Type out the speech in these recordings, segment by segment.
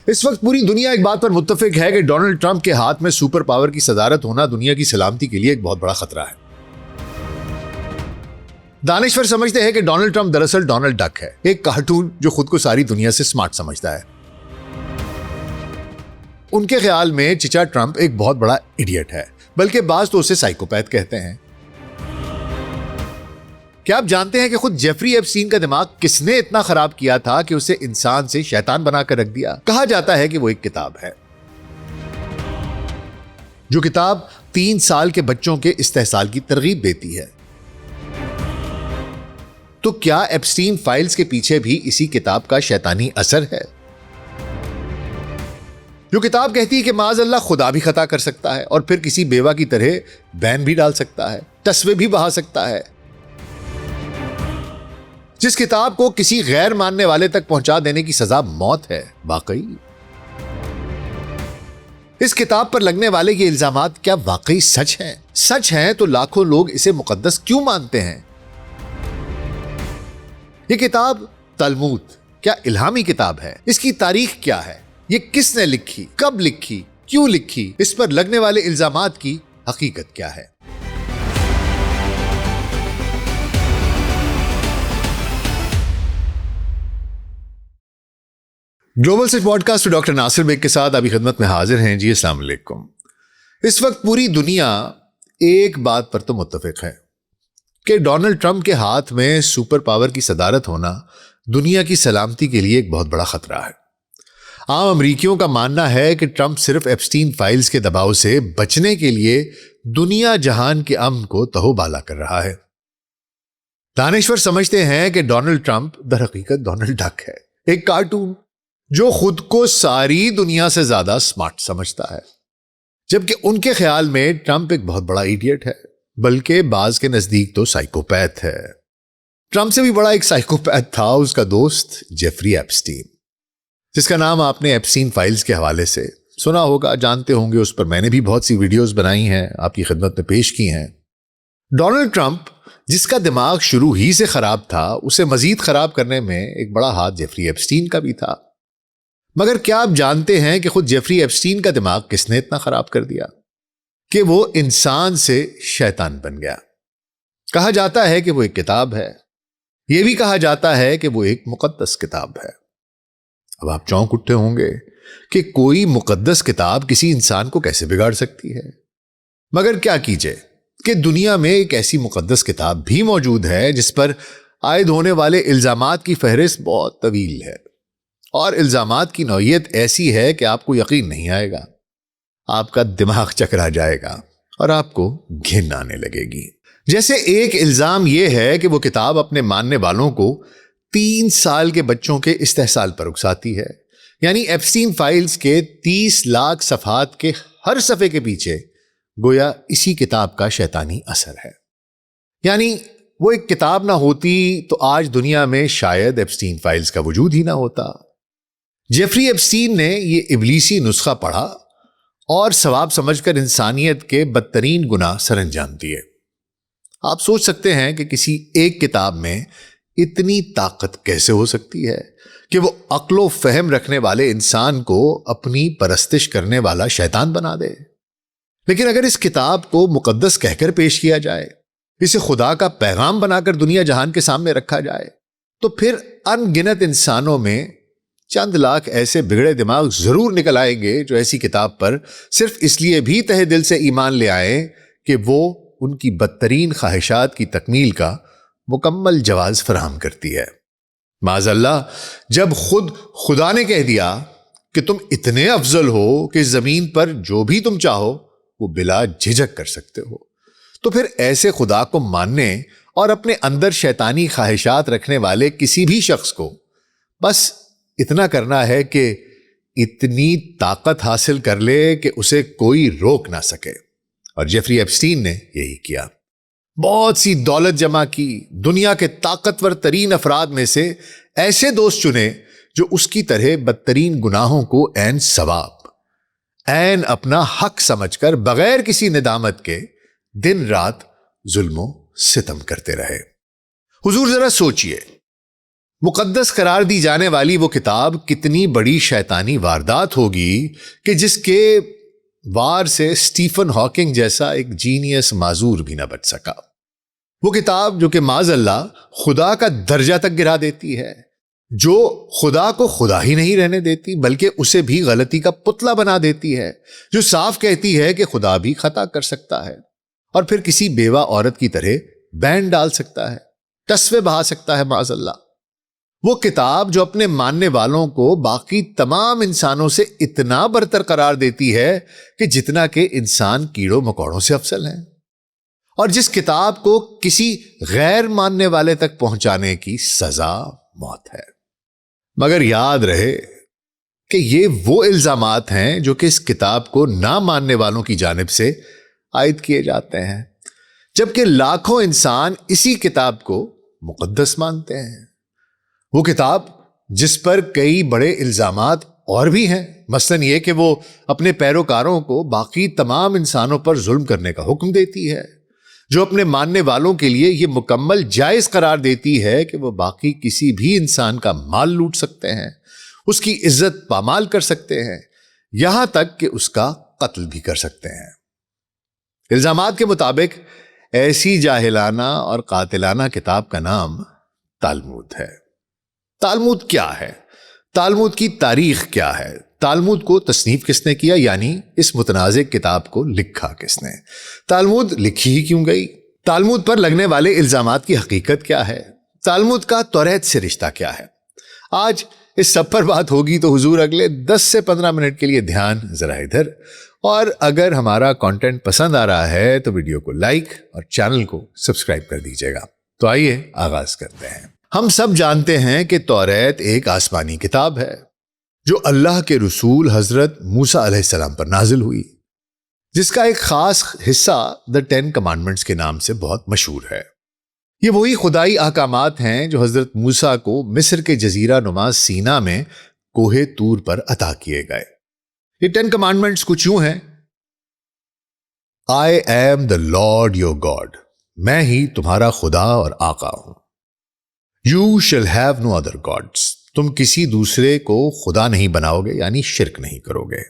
اس وقت پوری دنیا ایک بات پر متفق ہے کہ ڈونلڈ ٹرمپ کے ہاتھ میں سپر پاور کی صدارت ہونا دنیا کی سلامتی کے لیے ایک بہت بڑا خطرہ ہے۔ دانشور سمجھتے ہیں کہ ڈونلڈ ٹرمپ دراصل ڈونلڈ ڈک ہے، ایک کارٹون جو خود کو ساری دنیا سے سمارٹ سمجھتا ہے۔ ان کے خیال میں چچا ٹرمپ ایک بہت بڑا ایڈیٹ ہے، بلکہ بعض تو اسے سائیکوپیتھ کہتے ہیں۔ کیا آپ جانتے ہیں کہ خود جیفری ایپسٹین کا دماغ کس نے اتنا خراب کیا تھا کہ اسے انسان سے شیطان بنا کر رکھ دیا؟ کہا جاتا ہے کہ وہ ایک کتاب ہے، جو کتاب 3 سال کے بچوں کے استحصال کی ترغیب دیتی ہے۔ تو کیا ایپسٹین فائلز کے پیچھے بھی اسی کتاب کا شیطانی اثر ہے؟ جو کتاب کہتی ہے کہ معاذ اللہ خدا بھی خطا کر سکتا ہے اور پھر کسی بیوہ کی طرح بین بھی ڈال سکتا ہے، تصوے بھی بہا سکتا ہے۔ جس کتاب کو کسی غیر ماننے والے تک پہنچا دینے کی سزا موت ہے، واقعی اس کتاب پر لگنے والے یہ الزامات کیا واقعی سچ ہیں؟ سچ ہیں تو لاکھوں لوگ اسے مقدس کیوں مانتے ہیں؟ یہ کتاب تلمود کیا الہامی کتاب ہے؟ اس کی تاریخ کیا ہے؟ یہ کس نے لکھی، کب لکھی، کیوں لکھی؟ اس پر لگنے والے الزامات کی حقیقت کیا ہے؟ گلوبل سچ پوڈ کاسٹ ڈاکٹر ناصر بیگ کے ساتھ ابھی خدمت میں حاضر ہیں۔ جی السلام علیکم۔ اس وقت پوری دنیا ایک بات پر تو متفق ہے کہ ڈونلڈ ٹرمپ کے ہاتھ میں سپر پاور کی صدارت ہونا دنیا کی سلامتی کے لیے ایک بہت بڑا خطرہ ہے۔ عام امریکیوں کا ماننا ہے کہ ٹرمپ صرف ایپسٹین فائلز کے دباؤ سے بچنے کے لیے دنیا جہان کے امن کو تہو بالا کر رہا ہے۔ دانشور سمجھتے ہیں کہ ڈونلڈ ٹرمپ در حقیقت ڈونلڈ ڈک ہے، ایک کارٹون جو خود کو ساری دنیا سے زیادہ سمارٹ سمجھتا ہے، جبکہ ان کے خیال میں ٹرمپ ایک بہت بڑا ایڈیٹ ہے، بلکہ بعض کے نزدیک تو سائیکوپیتھ ہے۔ ٹرمپ سے بھی بڑا ایک سائیکوپیتھ تھا اس کا دوست جیفری ایپسٹین، جس کا نام آپ نے ایپسٹین فائلز کے حوالے سے سنا ہوگا، جانتے ہوں گے۔ اس پر میں نے بھی بہت سی ویڈیوز بنائی ہیں، آپ کی خدمت میں پیش کی ہیں۔ ڈونلڈ ٹرمپ جس کا دماغ شروع ہی سے خراب تھا، اسے مزید خراب کرنے میں ایک بڑا ہاتھ جیفری ایپسٹین کا بھی تھا۔ مگر کیا آپ جانتے ہیں کہ خود جیفری ایپسٹین کا دماغ کس نے اتنا خراب کر دیا کہ وہ انسان سے شیطان بن گیا؟ کہا جاتا ہے کہ وہ ایک کتاب ہے، یہ بھی کہا جاتا ہے کہ وہ ایک مقدس کتاب ہے۔ اب آپ چونک اٹھے ہوں گے کہ کوئی مقدس کتاب کسی انسان کو کیسے بگاڑ سکتی ہے؟ مگر کیا کیجئے کہ دنیا میں ایک ایسی مقدس کتاب بھی موجود ہے جس پر عائد ہونے والے الزامات کی فہرست بہت طویل ہے، اور الزامات کی نوعیت ایسی ہے کہ آپ کو یقین نہیں آئے گا، آپ کا دماغ چکرا جائے گا اور آپ کو گھن آنے لگے گی۔ جیسے ایک الزام یہ ہے کہ وہ کتاب اپنے ماننے والوں کو 3 سال کے بچوں کے استحصال پر اکساتی ہے، یعنی ایپسٹین فائلز کے 30 لاکھ صفحات کے ہر صفحے کے پیچھے گویا اسی کتاب کا شیطانی اثر ہے۔ یعنی وہ ایک کتاب نہ ہوتی تو آج دنیا میں شاید ایپسٹین فائلز کا وجود ہی نہ ہوتا۔ جیفری ایپسٹین نے یہ ابلیسی نسخہ پڑھا اور ثواب سمجھ کر انسانیت کے بدترین گناہ سر انجام دیے۔ آپ سوچ سکتے ہیں کہ کسی ایک کتاب میں اتنی طاقت کیسے ہو سکتی ہے کہ وہ عقل و فہم رکھنے والے انسان کو اپنی پرستش کرنے والا شیطان بنا دے۔ لیکن اگر اس کتاب کو مقدس کہہ کر پیش کیا جائے، اسے خدا کا پیغام بنا کر دنیا جہان کے سامنے رکھا جائے، تو پھر ان گنت انسانوں میں چند لاکھ ایسے بگڑے دماغ ضرور نکل آئیں گے جو ایسی کتاب پر صرف اس لیے بھی تہہ دل سے ایمان لے آئیں کہ وہ ان کی بدترین خواہشات کی تکمیل کا مکمل جواز فراہم کرتی ہے۔ معاذ اللہ، جب خود خدا نے کہہ دیا کہ تم اتنے افضل ہو کہ زمین پر جو بھی تم چاہو وہ بلا جھجک کر سکتے ہو، تو پھر ایسے خدا کو ماننے اور اپنے اندر شیطانی خواہشات رکھنے والے کسی بھی شخص کو بس اتنا کرنا ہے کہ اتنی طاقت حاصل کر لے کہ اسے کوئی روک نہ سکے، اور جیفری ایپسٹین نے یہی کیا۔ بہت سی دولت جمع کی، دنیا کے طاقتور ترین افراد میں سے ایسے دوست چنے جو اس کی طرح بدترین گناہوں کو عین ثواب، عین اپنا حق سمجھ کر بغیر کسی ندامت کے دن رات ظلم و ستم کرتے رہے۔ حضور ذرا سوچئے مقدس قرار دی جانے والی وہ کتاب کتنی بڑی شیطانی واردات ہوگی کہ جس کے وار سے اسٹیفن ہاکنگ جیسا ایک جینیس معذور بھی نہ بچ سکا۔ وہ کتاب جو کہ معاذ اللہ خدا کا درجہ تک گرا دیتی ہے، جو خدا کو خدا ہی نہیں رہنے دیتی بلکہ اسے بھی غلطی کا پتلا بنا دیتی ہے، جو صاف کہتی ہے کہ خدا بھی خطا کر سکتا ہے اور پھر کسی بیوہ عورت کی طرح بین ڈال سکتا ہے، تصوے بہا سکتا ہے معاذ اللہ۔ وہ کتاب جو اپنے ماننے والوں کو باقی تمام انسانوں سے اتنا برتر قرار دیتی ہے کہ جتنا کہ انسان کیڑوں مکوڑوں سے افضل ہیں، اور جس کتاب کو کسی غیر ماننے والے تک پہنچانے کی سزا موت ہے۔ مگر یاد رہے کہ یہ وہ الزامات ہیں جو کہ اس کتاب کو نہ ماننے والوں کی جانب سے عائد کیے جاتے ہیں، جبکہ لاکھوں انسان اسی کتاب کو مقدس مانتے ہیں۔ وہ کتاب جس پر کئی بڑے الزامات اور بھی ہیں، مثلاً یہ کہ وہ اپنے پیروکاروں کو باقی تمام انسانوں پر ظلم کرنے کا حکم دیتی ہے، جو اپنے ماننے والوں کے لیے یہ مکمل جائز قرار دیتی ہے کہ وہ باقی کسی بھی انسان کا مال لوٹ سکتے ہیں، اس کی عزت پامال کر سکتے ہیں، یہاں تک کہ اس کا قتل بھی کر سکتے ہیں۔ الزامات کے مطابق ایسی جاہلانہ اور قاتلانہ کتاب کا نام تالمود ہے۔ تالمود کیا ہے؟ تالمود کی تاریخ کیا ہے؟ تالمود کو تصنیف کس نے کیا، یعنی اس متنازع کتاب کو لکھا کس نے؟ تالمود لکھی ہی کیوں گئی؟ تالمود پر لگنے والے الزامات کی حقیقت کیا ہے؟ تالمود کا توریت سے رشتہ کیا ہے؟ آج اس سب پر بات ہوگی، تو حضور اگلے 10 سے 15 منٹ کے لیے دھیان ذرا ادھر، اور اگر ہمارا کانٹینٹ پسند آ رہا ہے تو ویڈیو کو لائک اور چینل کو سبسکرائب کر دیجیے گا۔ تو آئیے آغاز کرتے ہیں۔ ہم سب جانتے ہیں کہ توریت ایک آسمانی کتاب ہے جو اللہ کے رسول حضرت موسیٰ علیہ السلام پر نازل ہوئی، جس کا ایک خاص حصہ The 10 Commandments کے نام سے بہت مشہور ہے۔ یہ وہی خدائی احکامات ہیں جو حضرت موسیٰ کو مصر کے جزیرہ نما سینا میں کوہ طور پر عطا کیے گئے۔ یہ 10 Commandments کچھ یوں ہیں: I am the Lord your God، میں ہی تمہارا خدا اور آقا ہوں۔ You shall have no other gods، تم کسی دوسرے کو خدا نہیں بناؤ گے، یعنی شرک نہیں کرو گے۔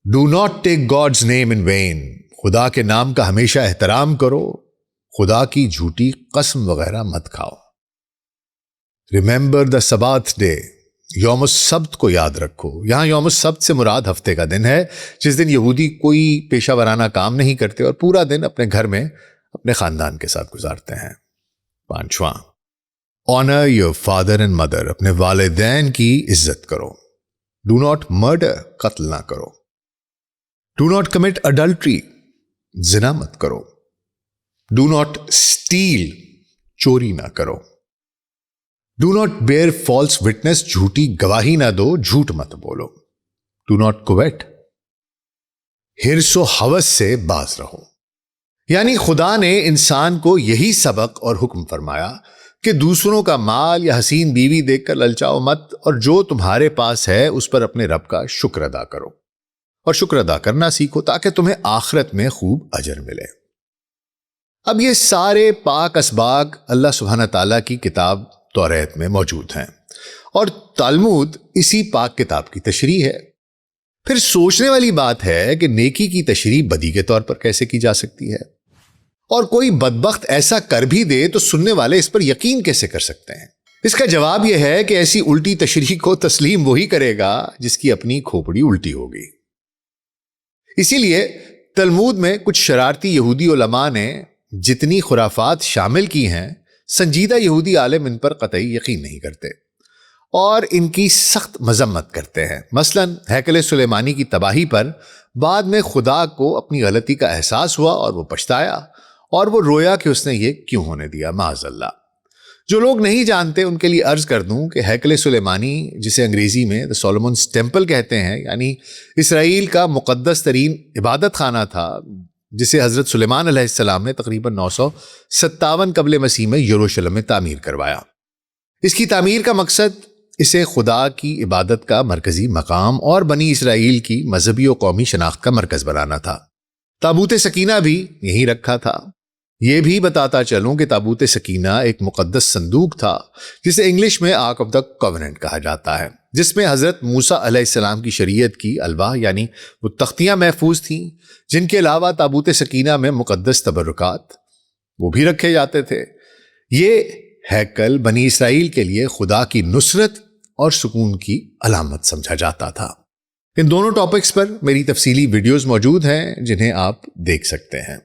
Do not take God's name in vain، خدا کے نام کا ہمیشہ احترام کرو، خدا کی جھوٹی قسم وغیرہ مت کھاؤ۔ Remember the Sabbath day، یوم السبت کو یاد رکھو۔ یہاں یوم السبت سے مراد ہفتے کا دن ہے، جس دن یہودی کوئی پیشہ ورانہ کام نہیں کرتے اور پورا دن اپنے گھر میں اپنے خاندان کے ساتھ گزارتے ہیں۔ 5واں، Honor your father and mother، اپنے والدین کی عزت کرو۔ Do not murder، قتل نہ کرو۔ Do not commit adultery، زنا مت کرو۔ Do not steal، چوری نہ کرو۔ Do not bear false witness، جھوٹی گواہی نہ دو، جھوٹ مت بولو۔ Do not covet، حرص و ہوس سے باز رہو۔ یعنی خدا نے انسان کو یہی سبق اور حکم فرمایا کہ دوسروں کا مال یا حسین بیوی دیکھ کر للچاؤ مت، اور جو تمہارے پاس ہے اس پر اپنے رب کا شکر ادا کرو، اور شکر ادا کرنا سیکھو تاکہ تمہیں آخرت میں خوب اجر ملے۔ اب یہ سارے پاک اسباق اللہ سبحانہ تعالیٰ کی کتاب توریت میں موجود ہیں، اور تالمود اسی پاک کتاب کی تشریح ہے۔ پھر سوچنے والی بات ہے کہ نیکی کی تشریح بدی کے طور پر کیسے کی جا سکتی ہے، اور کوئی بدبخت ایسا کر بھی دے تو سننے والے اس پر یقین کیسے کر سکتے ہیں؟ اس کا جواب یہ ہے کہ ایسی الٹی تشریح کو تسلیم وہی کرے گا جس کی اپنی کھوپڑی الٹی ہوگی۔ اسی لیے تلمود میں کچھ شرارتی یہودی علماء نے جتنی خرافات شامل کی ہیں، سنجیدہ یہودی عالم ان پر قطعی یقین نہیں کرتے اور ان کی سخت مذمت کرتے ہیں۔ مثلاً ہیکل سلیمانی کی تباہی پر بعد میں خدا کو اپنی غلطی کا احساس ہوا اور وہ پچھتایا، اور وہ رویا کہ اس نے یہ کیوں ہونے دیا، معاذ اللہ۔ جو لوگ نہیں جانتے ان کے لیے عرض کر دوں کہ ہیکل سلیمانی، جسے انگریزی میں The Solomon's Temple کہتے ہیں، یعنی اسرائیل کا مقدس ترین عبادت خانہ تھا، جسے حضرت سلیمان علیہ السلام نے تقریباً 957 قبل مسیح میں یروشلم میں تعمیر کروایا۔ اس کی تعمیر کا مقصد اسے خدا کی عبادت کا مرکزی مقام اور بنی اسرائیل کی مذہبی و قومی شناخت کا مرکز بنانا تھا۔ تابوت سکینہ بھی یہیں رکھا تھا۔ یہ بھی بتاتا چلوں کہ تابوت سکینہ ایک مقدس صندوق تھا جسے انگلش میں آرک آف دا کووننٹ کہا جاتا ہے، جس میں حضرت موسیٰ علیہ السلام کی شریعت کی الواح یعنی وہ تختیاں محفوظ تھیں، جن کے علاوہ تابوت سکینہ میں مقدس تبرکات وہ بھی رکھے جاتے تھے۔ یہ ہیکل بنی اسرائیل کے لیے خدا کی نصرت اور سکون کی علامت سمجھا جاتا تھا۔ ان دونوں ٹاپکس پر میری تفصیلی ویڈیوز موجود ہیں جنہیں آپ دیکھ سکتے ہیں۔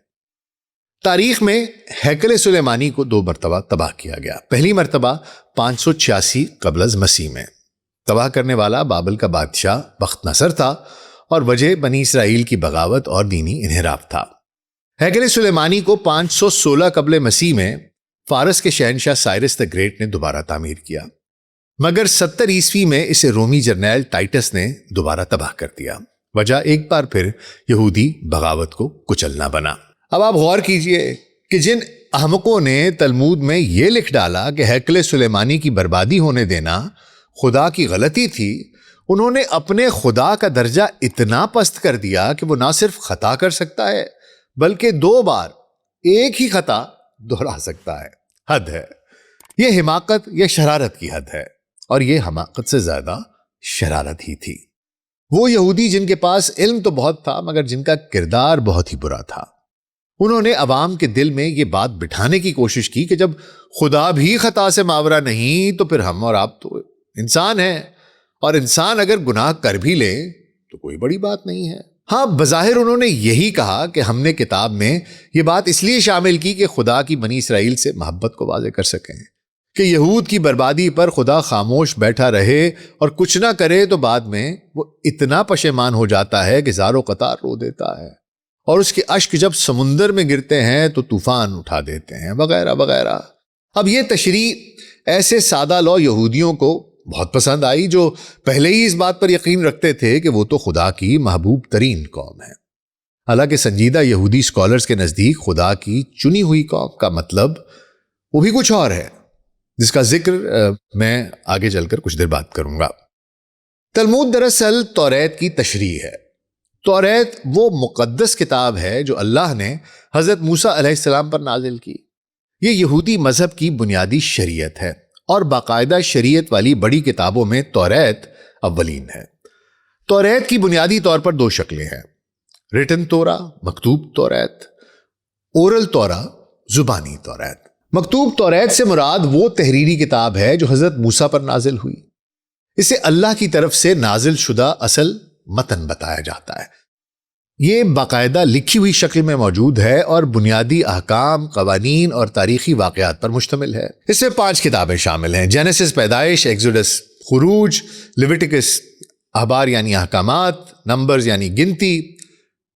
تاریخ میں ہیکل سلیمانی کو 2 مرتبہ تباہ کیا گیا۔ پہلی مرتبہ 586 قبل از مسیح میں۔ تباہ کرنے والا بابل کا بادشاہ بخت نصر تھا اور وجہ بنی اسرائیل کی بغاوت اور دینی انحراف تھا۔ ہیکل سلیمانی کو 516 قبل مسیح میں فارس کے شہنشاہ سائرس دا گریٹ نے دوبارہ تعمیر کیا، مگر 70 عیسوی میں اسے رومی جرنیل ٹائٹس نے دوبارہ تباہ کر دیا۔ وجہ ایک بار پھر یہودی بغاوت کو کچلنا بنا۔ اب آپ غور کیجئے کہ جن احمقوں نے تلمود میں یہ لکھ ڈالا کہ ہیکل سلیمانی کی بربادی ہونے دینا خدا کی غلطی تھی، انہوں نے اپنے خدا کا درجہ اتنا پست کر دیا کہ وہ نہ صرف خطا کر سکتا ہے بلکہ 2 بار ایک ہی خطا دہرا سکتا ہے۔ حد ہے، یہ حماقت یا شرارت کی حد ہے، اور یہ حماقت سے زیادہ شرارت ہی تھی۔ وہ یہودی جن کے پاس علم تو بہت تھا مگر جن کا کردار بہت ہی برا تھا، انہوں نے عوام کے دل میں یہ بات بٹھانے کی کوشش کی کہ جب خدا بھی خطا سے ماورا نہیں تو پھر ہم اور آپ تو انسان ہیں، اور انسان اگر گناہ کر بھی لے تو کوئی بڑی بات نہیں ہے۔ ہاں، بظاہر انہوں نے یہی کہا کہ ہم نے کتاب میں یہ بات اس لیے شامل کی کہ خدا کی بنی اسرائیل سے محبت کو واضح کر سکیں کہ یہود کی بربادی پر خدا خاموش بیٹھا رہے اور کچھ نہ کرے تو بعد میں وہ اتنا پشیمان ہو جاتا ہے کہ زار و قطار رو دیتا ہے، اور اس کے اشک جب سمندر میں گرتے ہیں تو طوفان اٹھا دیتے ہیں، وغیرہ وغیرہ۔ اب یہ تشریح ایسے سادہ لو یہودیوں کو بہت پسند آئی جو پہلے ہی اس بات پر یقین رکھتے تھے کہ وہ تو خدا کی محبوب ترین قوم ہے۔ حالانکہ سنجیدہ یہودی اسکالرز کے نزدیک خدا کی چنی ہوئی قوم کا مطلب وہ بھی کچھ اور ہے، جس کا ذکر میں آگے چل کر کچھ دیر بات کروں گا۔ تلمود دراصل توریت کی تشریح ہے۔ توریت وہ مقدس کتاب ہے جو اللہ نے حضرت موسیٰ علیہ السلام پر نازل کی۔ یہ یہودی مذہب کی بنیادی شریعت ہے، اور باقاعدہ شریعت والی بڑی کتابوں میں توریت اولین ہے۔ توریت کی بنیادی طور پر 2 شکلیں ہیں: ریٹن تورا، مکتوب توریت، اورل تورا، زبانی توریت۔ مکتوب توریت سے مراد وہ تحریری کتاب ہے جو حضرت موسیٰ پر نازل ہوئی۔ اسے اللہ کی طرف سے نازل شدہ اصل متن بتایا جاتا ہے۔ یہ باقاعدہ لکھی ہوئی شکل میں موجود ہے اور بنیادی احکام، قوانین اور تاریخی واقعات پر مشتمل ہے۔ اس میں 5 کتابیں شامل ہیں: جینیسس پیدائش، ایکسوڈس خروج، لیویٹیکس اخبار یعنی احکامات، نمبرز یعنی گنتی،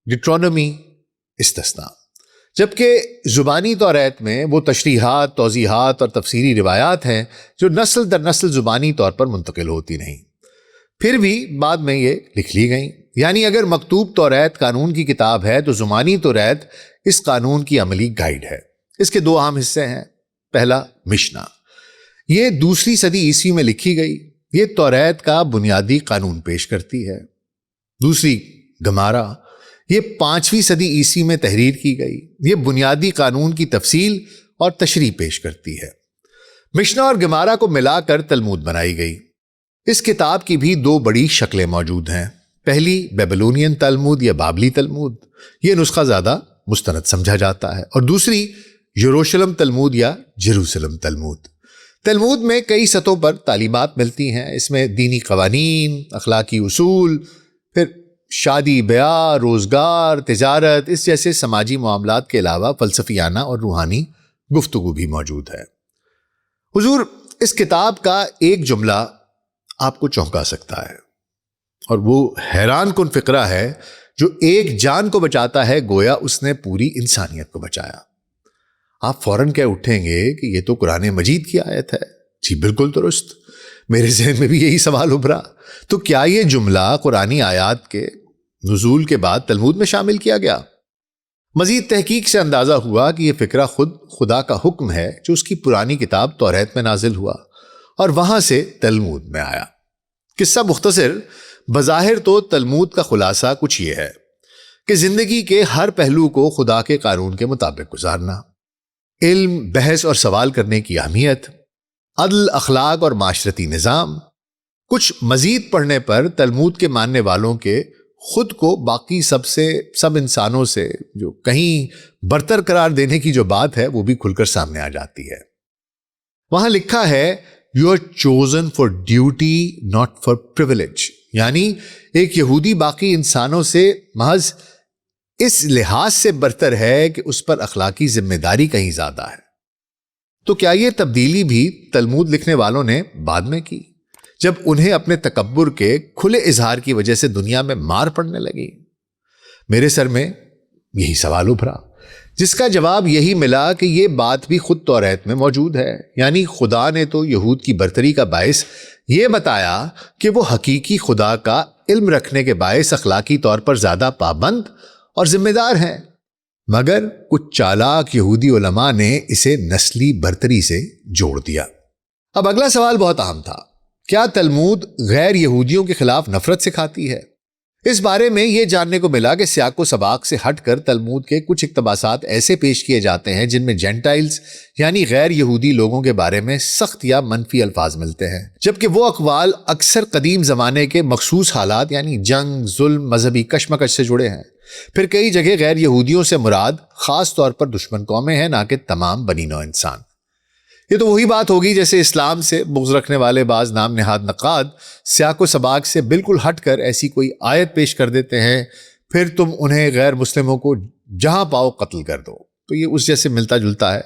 ڈیٹرونومی استثناء۔ جبکہ زبانی توریت میں وہ تشریحات، توضیحات اور تفسیری روایات ہیں جو نسل در نسل زبانی طور پر منتقل ہوتی نہیں، پھر بھی بعد میں یہ لکھ لی گئیں۔ یعنی اگر مکتوب توریت قانون کی کتاب ہے تو زمانی توریت اس قانون کی عملی گائیڈ ہے۔ اس کے 2 اہم حصے ہیں۔ پہلا مشنا، یہ 2 صدی عیسوی میں لکھی گئی، یہ توریت کا بنیادی قانون پیش کرتی ہے۔ دوسری گمارا، یہ 5ویں صدی عیسوی میں تحریر کی گئی، یہ بنیادی قانون کی تفصیل اور تشریح پیش کرتی ہے۔ مشنا اور گمارا کو ملا کر تلمود بنائی گئی۔ اس کتاب کی بھی 2 بڑی شکلیں موجود ہیں۔ پہلی بیبلونین تلمود یا بابلی تلمود، یہ نسخہ زیادہ مستند سمجھا جاتا ہے، اور دوسری یروشلم تلمود یا جیروسلم تلمود۔ تلمود میں کئی سطحوں پر تعلیمات ملتی ہیں۔ اس میں دینی قوانین، اخلاقی اصول، پھر شادی، بیاہ، روزگار، تجارت، اس جیسے سماجی معاملات کے علاوہ فلسفیانہ اور روحانی گفتگو بھی موجود ہے۔ حضور، اس کتاب کا ایک جملہ آپ کو چونکا سکتا ہے، اور وہ حیران کن فقرہ ہے جو ایک جان کو بچاتا ہے گویا اس نے پوری انسانیت کو بچایا۔ آپ فوراً کہہ اٹھیں گے کہ یہ تو قرآن مجید کی آیت ہے۔ جی بالکل درست، میرے ذہن میں بھی یہی سوال ابھرا۔ تو کیا یہ جملہ قرآنی آیات کے نزول کے بعد تلمود میں شامل کیا گیا؟ مزید تحقیق سے اندازہ ہوا کہ یہ فقرہ خود خدا کا حکم ہے جو اس کی پرانی کتاب توریت میں نازل ہوا اور وہاں سے تلمود میں آیا۔ قصہ مختصر، بظاہر تو تلمود کا خلاصہ کچھ یہ ہے کہ زندگی کے ہر پہلو کو خدا کے قانون کے مطابق گزارنا، علم، بحث اور سوال کرنے کی اہمیت، عدل، اخلاق اور معاشرتی نظام۔ کچھ مزید پڑھنے پر تلمود کے ماننے والوں کے خود کو باقی سب انسانوں سے جو کہیں برتر قرار دینے کی جو بات ہے وہ بھی کھل کر سامنے آ جاتی ہے۔ وہاں لکھا ہے you are chosen for duty not for privilege, یعنی ایک یہودی باقی انسانوں سے محض اس لحاظ سے برتر ہے کہ اس پر اخلاقی ذمہ داری کہیں زیادہ ہے۔ تو کیا یہ تبدیلی بھی تلمود لکھنے والوں نے بعد میں کی، جب انہیں اپنے تکبر کے کھلے اظہار کی وجہ سے دنیا میں مار پڑنے لگی؟ میرے سر میں یہی سوال ابھرا، جس کا جواب یہی ملا کہ یہ بات بھی خود توریت میں موجود ہے۔ یعنی خدا نے تو یہود کی برتری کا باعث یہ بتایا کہ وہ حقیقی خدا کا علم رکھنے کے باعث اخلاقی طور پر زیادہ پابند اور ذمہ دار ہیں، مگر کچھ چالاک یہودی علماء نے اسے نسلی برتری سے جوڑ دیا۔ اب اگلا سوال بہت اہم تھا، کیا تلمود غیر یہودیوں کے خلاف نفرت سکھاتی ہے؟ اس بارے میں یہ جاننے کو ملا کہ سیاق و سباق سے ہٹ کر تلمود کے کچھ اقتباسات ایسے پیش کیے جاتے ہیں جن میں جینٹائلز یعنی غیر یہودی لوگوں کے بارے میں سخت یا منفی الفاظ ملتے ہیں، جبکہ وہ اقوال اکثر قدیم زمانے کے مخصوص حالات یعنی جنگ، ظلم، مذہبی کشمکش سے جڑے ہیں۔ پھر کئی جگہ غیر یہودیوں سے مراد خاص طور پر دشمن قومیں ہیں، نہ کہ تمام بنی نوع انسان۔ یہ تو وہی بات ہوگی جیسے اسلام سے بغض رکھنے والے بعض نام نہاد نقاد سیاق و سباق سے بالکل ہٹ کر ایسی کوئی آیت پیش کر دیتے ہیں، پھر تم انہیں غیر مسلموں کو جہاں پاؤ قتل کر دو، تو یہ اس جیسے ملتا جلتا ہے۔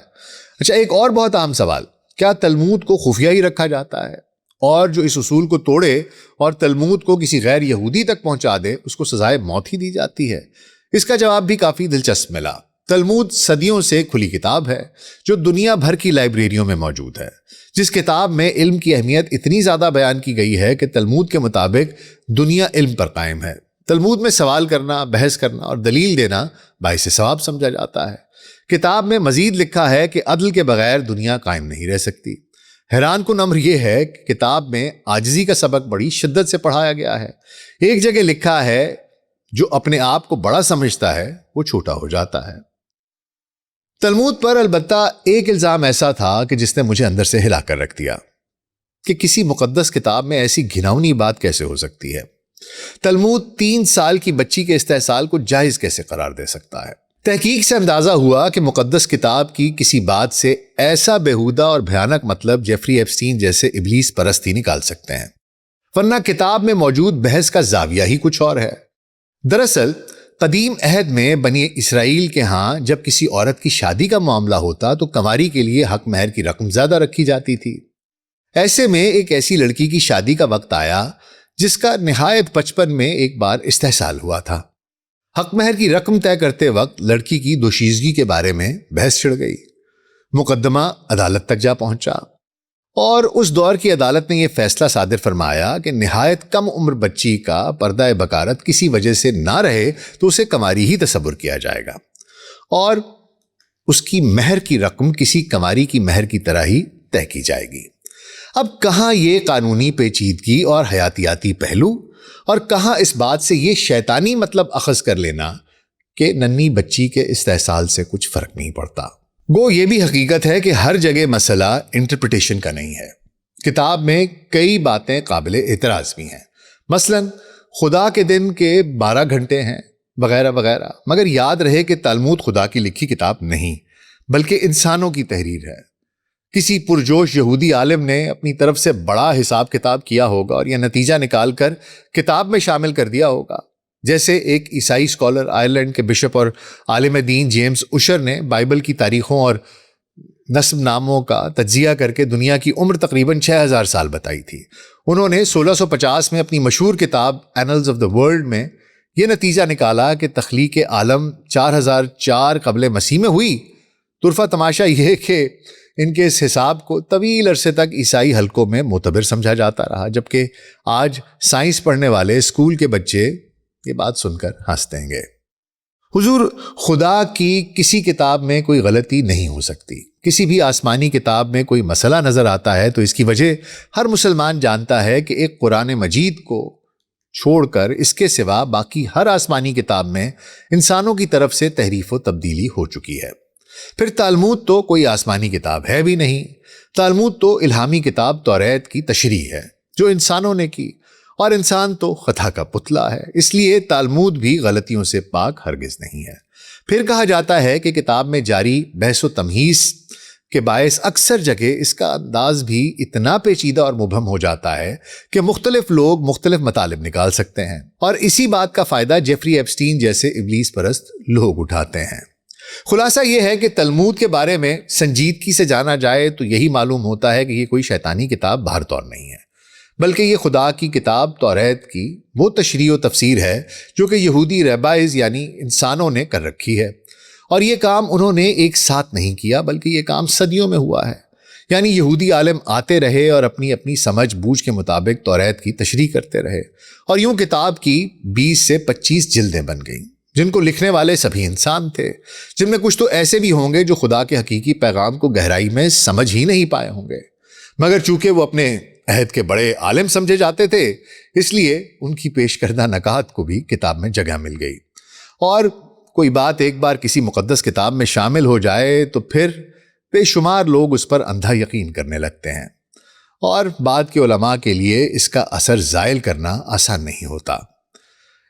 اچھا، ایک اور بہت عام سوال، کیا تلمود کو خفیہ ہی رکھا جاتا ہے، اور جو اس اصول کو توڑے اور تلمود کو کسی غیر یہودی تک پہنچا دے اس کو سزائے موت ہی دی جاتی ہے؟ اس کا جواب بھی کافی دلچسپ ملا۔ تلمود صدیوں سے کھلی کتاب ہے جو دنیا بھر کی لائبریریوں میں موجود ہے، جس کتاب میں علم کی اہمیت اتنی زیادہ بیان کی گئی ہے کہ تلمود کے مطابق دنیا علم پر قائم ہے۔ تلمود میں سوال کرنا، بحث کرنا اور دلیل دینا باعث ثواب سمجھا جاتا ہے۔ کتاب میں مزید لکھا ہے کہ عدل کے بغیر دنیا قائم نہیں رہ سکتی۔ حیران کن امر یہ ہے کہ کتاب میں عاجزی کا سبق بڑی شدت سے پڑھایا گیا ہے۔ ایک جگہ لکھا ہے جو اپنے آپ کو بڑا سمجھتا ہے وہ چھوٹا ہو جاتا ہے۔ تلمود پر البتہ ایک الزام ایسا تھا کہ جس نے مجھے اندر سے ہلا کر رکھ دیا کہ کسی مقدس کتاب میں ایسی گھناؤنی بات کیسے ہو سکتی ہے۔ تلمود 3 سال کی بچی کے استحصال کو جائز کیسے قرار دے سکتا ہے؟ تحقیق سے اندازہ ہوا کہ مقدس کتاب کی کسی بات سے ایسا بےہودہ اور بھیانک مطلب جیفری ایپسٹین جیسے ابلیس پرست ہی نکال سکتے ہیں، ورنہ کتاب میں موجود بحث کا زاویہ ہی کچھ اور ہے۔ دراصل قدیم عہد میں بنی اسرائیل کے ہاں جب کسی عورت کی شادی کا معاملہ ہوتا تو کنواری کے لیے حق مہر کی رقم زیادہ رکھی جاتی تھی۔ ایسے میں ایک ایسی لڑکی کی شادی کا وقت آیا جس کا نہایت بچپن میں ایک بار استحصال ہوا تھا۔ حق مہر کی رقم طے کرتے وقت لڑکی کی دوشیزگی کے بارے میں بحث چھڑ گئی۔ مقدمہ عدالت تک جا پہنچا اور اس دور کی عدالت نے یہ فیصلہ صادر فرمایا کہ نہایت کم عمر بچی کا پردہ بکارت کسی وجہ سے نہ رہے تو اسے کنواری ہی تصور کیا جائے گا اور اس کی مہر کی رقم کسی کنواری کی مہر کی طرح ہی طے کی جائے گی۔ اب کہاں یہ قانونی پیچیدگی اور حیاتیاتی پہلو، اور کہاں اس بات سے یہ شیطانی مطلب اخذ کر لینا کہ ننھی بچی کے استحصال سے کچھ فرق نہیں پڑتا۔ گو یہ بھی حقیقت ہے کہ ہر جگہ مسئلہ انٹرپریٹیشن کا نہیں ہے۔ کتاب میں کئی باتیں قابل اعتراض بھی ہیں، مثلا خدا کے دن کے 12 گھنٹے ہیں وغیرہ وغیرہ، مگر یاد رہے کہ تلمود خدا کی لکھی کتاب نہیں بلکہ انسانوں کی تحریر ہے۔ کسی پرجوش یہودی عالم نے اپنی طرف سے بڑا حساب کتاب کیا ہوگا اور یہ نتیجہ نکال کر کتاب میں شامل کر دیا ہوگا، جیسے ایک عیسائی اسکالر آئرلینڈ کے بشپ اور عالم دین جیمز اشر نے بائبل کی تاریخوں اور نسب ناموں کا تجزیہ کر کے دنیا کی عمر تقریباً 6000 سال بتائی تھی۔ انہوں نے 1650 میں اپنی مشہور کتاب اینلز آف دا ورلڈ میں یہ نتیجہ نکالا کہ تخلیق عالم 4004 قبل مسیح میں ہوئی۔ طرفہ تماشا یہ کہ ان کے اس حساب کو طویل عرصے تک عیسائی حلقوں میں معتبر سمجھا جاتا رہا، جبکہ آج سائنس پڑھنے والے اسکول کے بچے یہ بات سن کر ہنستے ہیں گے۔ حضور، خدا کی کسی کتاب میں کوئی غلطی نہیں ہو سکتی۔ کسی بھی آسمانی کتاب میں کوئی مسئلہ نظر آتا ہے تو اس کی وجہ ہر مسلمان جانتا ہے کہ ایک قرآن مجید کو چھوڑ کر اس کے سوا باقی ہر آسمانی کتاب میں انسانوں کی طرف سے تحریف و تبدیلی ہو چکی ہے۔ پھر تالمود تو کوئی آسمانی کتاب ہے بھی نہیں، تالمود تو الہامی کتاب توریت کی تشریح ہے جو انسانوں نے کی، اور انسان تو خطا کا پتلا ہے، اس لیے تالمود بھی غلطیوں سے پاک ہرگز نہیں ہے۔ پھر کہا جاتا ہے کہ کتاب میں جاری بحث و تمہیز کے باعث اکثر جگہ اس کا انداز بھی اتنا پیچیدہ اور مبہم ہو جاتا ہے کہ مختلف لوگ مختلف مطالب نکال سکتے ہیں، اور اسی بات کا فائدہ جیفری ایپسٹین جیسے ابلیس پرست لوگ اٹھاتے ہیں۔ خلاصہ یہ ہے کہ تلمود کے بارے میں سنجیدگی سے جانا جائے تو یہی معلوم ہوتا ہے کہ یہ کوئی شیطانی کتاب بہر طور نہیں ہے، بلکہ یہ خدا کی کتاب توریت کی وہ تشریح و تفسیر ہے جو کہ یہودی ریبائز یعنی انسانوں نے کر رکھی ہے، اور یہ کام انہوں نے ایک ساتھ نہیں کیا بلکہ یہ کام صدیوں میں ہوا ہے۔ یعنی یہودی عالم آتے رہے اور اپنی اپنی سمجھ بوجھ کے مطابق توریت کی تشریح کرتے رہے، اور یوں کتاب کی 20 سے 25 جلدیں بن گئیں، جن کو لکھنے والے سبھی انسان تھے، جن میں کچھ تو ایسے بھی ہوں گے جو خدا کے حقیقی پیغام کو گہرائی میں سمجھ ہی نہیں پائے ہوں گے، مگر چونکہ وہ اپنے عہد کے بڑے عالم سمجھے جاتے تھے اس لیے ان کی پیش کردہ نکات کو بھی کتاب میں جگہ مل گئی، اور کوئی بات ایک بار کسی مقدس کتاب میں شامل ہو جائے تو پھر بے شمار لوگ اس پر اندھا یقین کرنے لگتے ہیں، اور بعد کے علماء کے لیے اس کا اثر زائل کرنا آسان نہیں ہوتا۔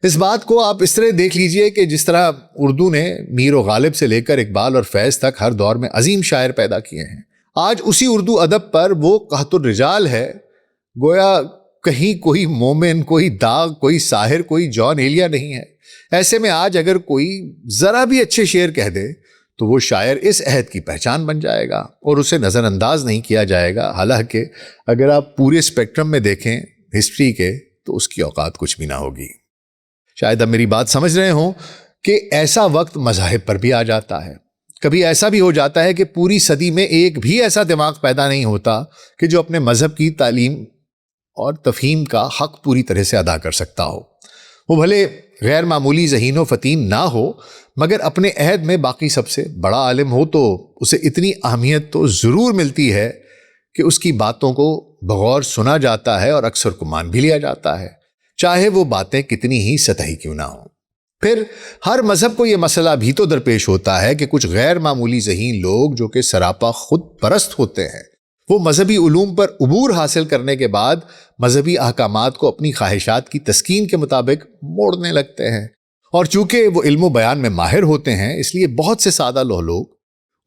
اس بات کو آپ اس طرح دیکھ لیجئے کہ جس طرح اردو نے میر و غالب سے لے کر اقبال اور فیض تک ہر دور میں عظیم شاعر پیدا کیے ہیں، آج اسی اردو ادب پر وہ قحط الرجال ہے، گویا کہیں کوئی مومن، کوئی داغ، کوئی ساحر، کوئی جان ایلیا نہیں ہے۔ ایسے میں آج اگر کوئی ذرا بھی اچھے شعر کہہ دے تو وہ شاعر اس عہد کی پہچان بن جائے گا اور اسے نظر انداز نہیں کیا جائے گا، حالانکہ اگر آپ پورے اسپیکٹرم میں دیکھیں ہسٹری کے تو اس کی اوقات کچھ بھی نہ ہوگی۔ شاید اب میری بات سمجھ رہے ہوں کہ ایسا وقت مذاہب پر بھی آ جاتا ہے، کبھی ایسا بھی ہو جاتا ہے کہ پوری صدی میں ایک بھی ایسا دماغ پیدا نہیں ہوتا کہ جو اپنے مذہب کی تعلیم اور تفہیم کا حق پوری طرح سے ادا کر سکتا ہو، وہ بھلے غیر معمولی ذہین و فطین نہ ہو مگر اپنے عہد میں باقی سب سے بڑا عالم ہو تو اسے اتنی اہمیت تو ضرور ملتی ہے کہ اس کی باتوں کو بغور سنا جاتا ہے اور اکثر کو مان بھی لیا جاتا ہے، چاہے وہ باتیں کتنی ہی سطحی کیوں نہ ہوں۔ پھر ہر مذہب کو یہ مسئلہ بھی تو درپیش ہوتا ہے کہ کچھ غیر معمولی ذہین لوگ جو کہ سراپا خود پرست ہوتے ہیں، وہ مذہبی علوم پر عبور حاصل کرنے کے بعد مذہبی احکامات کو اپنی خواہشات کی تسکین کے مطابق موڑنے لگتے ہیں، اور چونکہ وہ علم و بیان میں ماہر ہوتے ہیں اس لیے بہت سے سادہ لوگ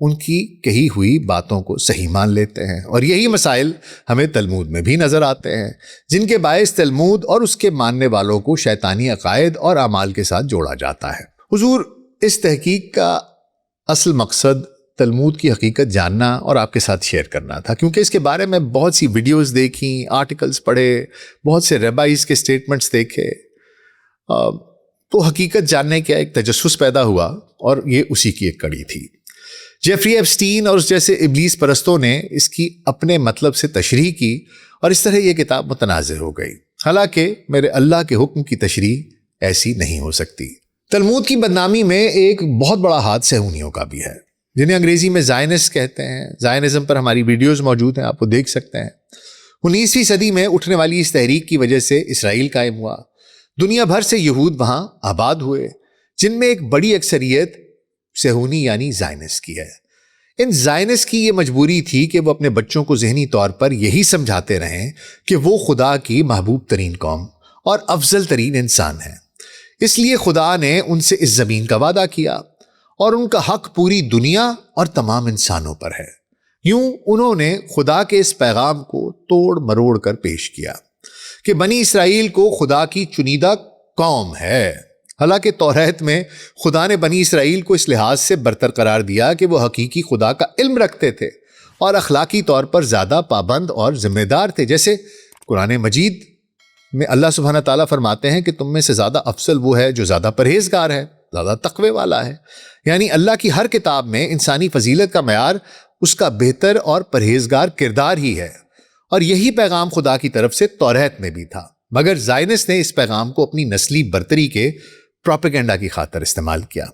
ان کی کہی ہوئی باتوں کو صحیح مان لیتے ہیں، اور یہی مسائل ہمیں تلمود میں بھی نظر آتے ہیں جن کے باعث تلمود اور اس کے ماننے والوں کو شیطانی عقائد اور اعمال کے ساتھ جوڑا جاتا ہے۔ حضور، اس تحقیق کا اصل مقصد تلمود کی حقیقت جاننا اور آپ کے ساتھ شیئر کرنا تھا، کیونکہ اس کے بارے میں بہت سی ویڈیوز دیکھیں، آرٹیکلز پڑھے، بہت سے ریبائز کے سٹیٹمنٹس دیکھے، تو حقیقت جاننے کا ایک تجسس پیدا ہوا، اور یہ اسی کی ایک کڑی تھی۔ جیفری ایپسٹین اور اس جیسے ابلیس پرستوں نے اس کی اپنے مطلب سے تشریح کی اور اس طرح یہ کتاب متنازع ہو گئی، حالانکہ میرے اللہ کے حکم کی تشریح ایسی نہیں ہو سکتی۔ تلمود کی بدنامی میں ایک بہت بڑا ہاتھ صہیونیوں کا بھی ہے، جنہیں انگریزی میں زائنسٹ کہتے ہیں۔ زائنزم پر ہماری ویڈیوز موجود ہیں، آپ وہ دیکھ سکتے ہیں۔ 19ویں صدی میں اٹھنے والی اس تحریک کی وجہ سے اسرائیل قائم ہوا، دنیا بھر سے یہود وہاں آباد ہوئے، جن میں ایک بڑی اکثریت صہیونی یعنی زائنسٹ کی ہے۔ ان زائنسٹ کی یہ مجبوری تھی کہ وہ اپنے بچوں کو ذہنی طور پر یہی سمجھاتے رہیں کہ وہ خدا کی محبوب ترین قوم اور افضل ترین انسان ہیں، اس لیے خدا نے ان سے اس زمین کا وعدہ کیا اور ان کا حق پوری دنیا اور تمام انسانوں پر ہے۔ یوں انہوں نے خدا کے اس پیغام کو توڑ مروڑ کر پیش کیا کہ بنی اسرائیل کو خدا کی چنیدہ قوم ہے، حالانکہ توریت میں خدا نے بنی اسرائیل کو اس لحاظ سے برتر قرار دیا کہ وہ حقیقی خدا کا علم رکھتے تھے اور اخلاقی طور پر زیادہ پابند اور ذمہ دار تھے۔ جیسے قرآن مجید میں اللہ سبحانہ تعالیٰ فرماتے ہیں کہ تم میں سے زیادہ افضل وہ ہے جو زیادہ پرہیزگار ہے، زیادہ تقوی والا ہے۔ یعنی اللہ کی ہر کتاب میں انسانی فضیلت کا معیار اس کا بہتر اور پرہیزگار کردار ہی ہے، اور یہی پیغام خدا کی طرف سے توریت میں بھی تھا، مگر زائنسٹ نے اس پیغام کو اپنی نسلی برتری کے پروپیگنڈا کی خاطر استعمال کیا۔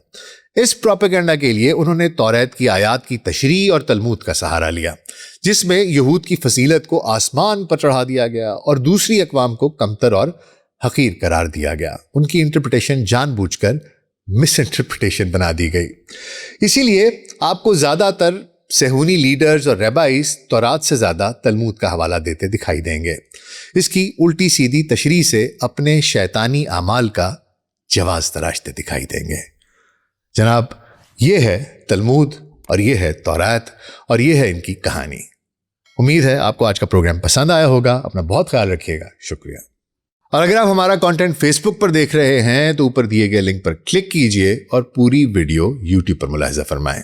اس پروپیگنڈا کے لیے انہوں نے توریت کی آیات کی تشریح اور تلمود کا سہارا لیا، جس میں یہود کی فضیلت کو آسمان پر چڑھا دیا گیا اور دوسری اقوام کو کمتر اور حقیر قرار دیا گیا۔ ان کی انٹرپریٹیشن جان بوجھ کر مس انٹرپریٹیشن بنا دی گئی. اسی لیے آپ کو زیادہ تر صہیونی لیڈرز اور ریبائز تورات سے زیادہ تلمود کا حوالہ دیتے دکھائی دیں گے. اس کی الٹی سیدھی تشریح سے اپنے شیطانی اعمال کا جواز تراشتے دکھائی دیں گے. جناب، یہ ہے تلمود اور یہ ہے تورات اور یہ ہے ان کی کہانی. امید ہے آپ کو آج کا پروگرام پسند آیا ہوگا. اپنا بہت خیال رکھیے گا. شکریہ. اور اگر آپ ہمارا کانٹینٹ فیس بک پر دیکھ رہے ہیں تو اوپر دیے گئے لنک پر کلک کیجئے اور پوری ویڈیو یوٹیوب پر ملاحظہ فرمائیں.